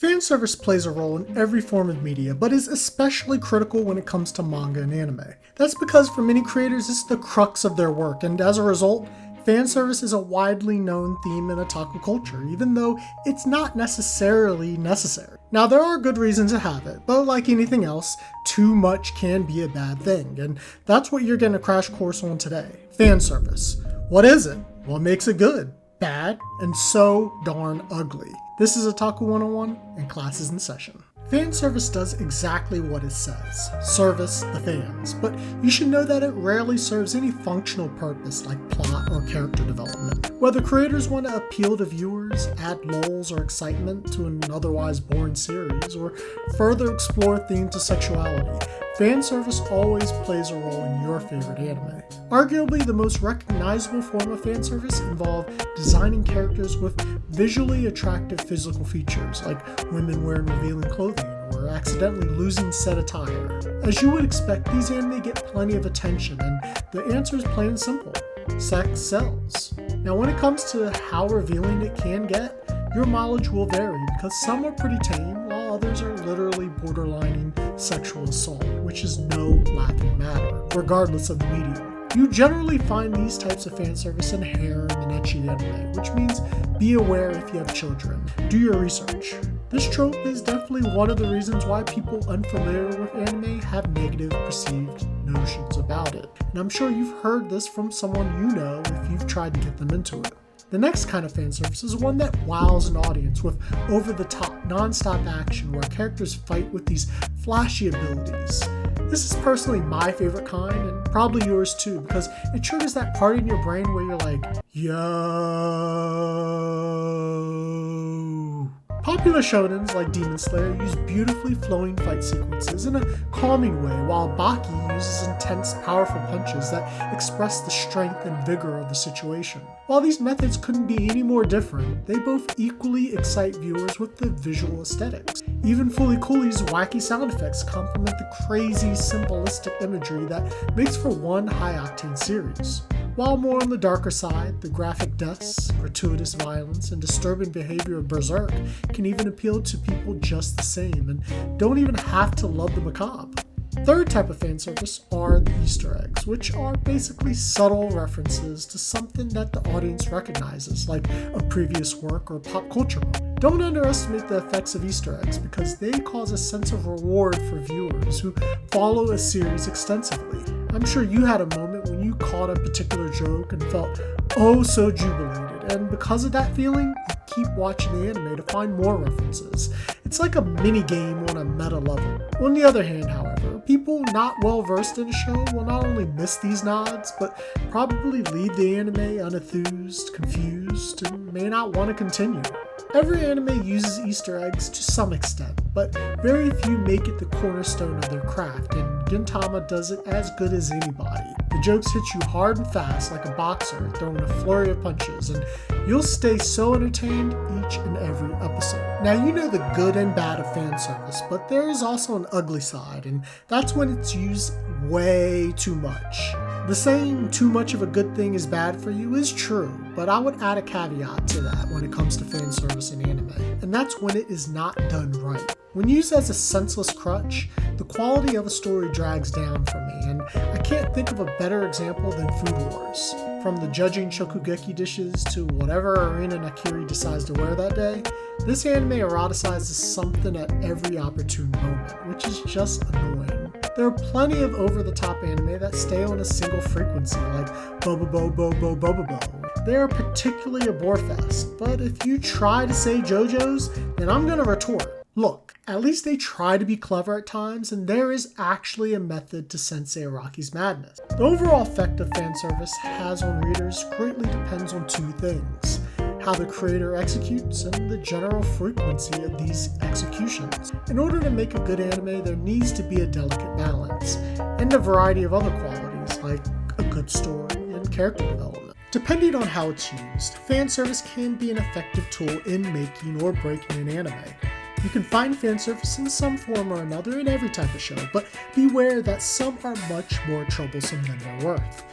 Fanservice plays a role in every form of media, but is especially critical when it comes to manga and anime. That's because for many creators, it's the crux of their work, and as a result, fanservice is a widely known theme in otaku culture, even though it's not necessarily necessary. Now, there are good reasons to have it, but like anything else, too much can be a bad thing, and that's what you're getting a crash course on today. Fanservice. What is it? What makes it good? Bad, and so darn ugly. This is Otaku 101, and class is in session. Fanservice does exactly what it says, service the fans, but you should know that it rarely serves any functional purpose like plot or character development. Whether creators want to appeal to viewers, add lulls or excitement to an otherwise boring series, or further explore themes of sexuality, fanservice always plays a role in your favorite anime. Arguably, the most recognizable form of fanservice involved designing characters with visually attractive physical features, like women wearing revealing clothing or accidentally losing set attire. As you would expect, these anime get plenty of attention, and the answer is plain and simple. Sex sells. Now, when it comes to how revealing it can get, your mileage will vary because some are pretty tame, while others are literally borderlining sexual assault, which is no laughing matter, regardless of the medium. You generally find these types of fanservice in harem and ecchi anime, which means be aware if you have children. Do your research. This trope is definitely one of the reasons why people unfamiliar with anime have negative perceived notions about it. And I'm sure you've heard this from someone you know if you've tried to get them into it. The next kind of fanservice is one that wows an audience with over-the-top, non-stop action where characters fight with these flashy abilities. This is personally my favorite kind, and probably yours too, because it triggers that part in your brain where you're like, yo. Popular shonens like Demon Slayer use beautifully flowing fight sequences in a calming way, while Baki uses intense, powerful punches that express the strength and vigor of the situation. While these methods couldn't be any more different, they both equally excite viewers with the visual aesthetics. Even Fooly Cooley's wacky sound effects complement the crazy, symbolistic imagery that makes for one high-octane series. While more on the darker side, the graphic deaths, gratuitous violence, and disturbing behavior of Berserk can even appeal to people just the same, and don't even have to love the macabre. Third type of fanservice are the Easter eggs, which are basically subtle references to something that the audience recognizes, like a previous work or pop culture moment. Don't underestimate the effects of Easter eggs because they cause a sense of reward for viewers who follow a series extensively. I'm sure you had a moment when you caught a particular joke and felt oh so jubilated, and because of that feeling, you keep watching the anime to find more references. It's like a mini game on a meta level. On the other hand, however, people not well versed in a show will not only miss these nods, but probably leave the anime unenthused, confused, and may not want to continue. Every anime uses Easter eggs to some extent, but very few make it the cornerstone of their craft, and Gintama does it as good as anybody. The jokes hit you hard and fast like a boxer throwing a flurry of punches, and you'll stay so entertained each and every episode. Now, you know the good and bad of fanservice, but there is also an ugly side, and that's when it's used way too much. The saying too much of a good thing is bad for you is true, but I would add a caveat to that when it comes to fanservice in anime, and that's when it is not done right. When used as a senseless crutch, the quality of a story drags down for me, and I can't think of a better example than Food Wars. From the judging shokugeki dishes to whatever arena Nakiri decides to wear that day, this anime eroticizes something at every opportune moment, which is just annoying. There are plenty of over-the-top anime that stay on a single frequency, like bo-bo-bo-bo-bo-bo-bo-bo. They are particularly a bore fest, but if you try to say JoJo's, then I'm gonna retort. Look, at least they try to be clever at times, and there is actually a method to Sensei Araki's madness. The overall effect of fanservice has on readers greatly depends on two things: how the creator executes and the general frequency of these executions. In order to make a good anime, there needs to be a delicate balance, and a variety of other qualities like a good story and character development. Depending on how it's used, fanservice can be an effective tool in making or breaking an anime. You can find fanservice in some form or another in every type of show, but beware that some are much more troublesome than they're worth.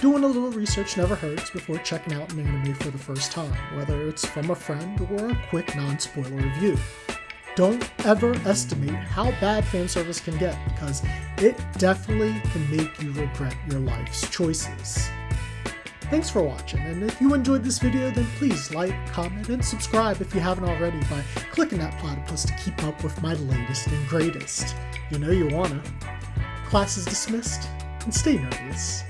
Doing a little research never hurts before checking out an anime for the first time, whether it's from a friend or a quick non-spoiler review. Don't ever estimate how bad fanservice can get, because it definitely can make you regret your life's choices. Thanks for watching, and if you enjoyed this video, then please like, comment, and subscribe if you haven't already by clicking that platypus to keep up with my latest and greatest. You know you wanna. Class is dismissed, and stay nerdious.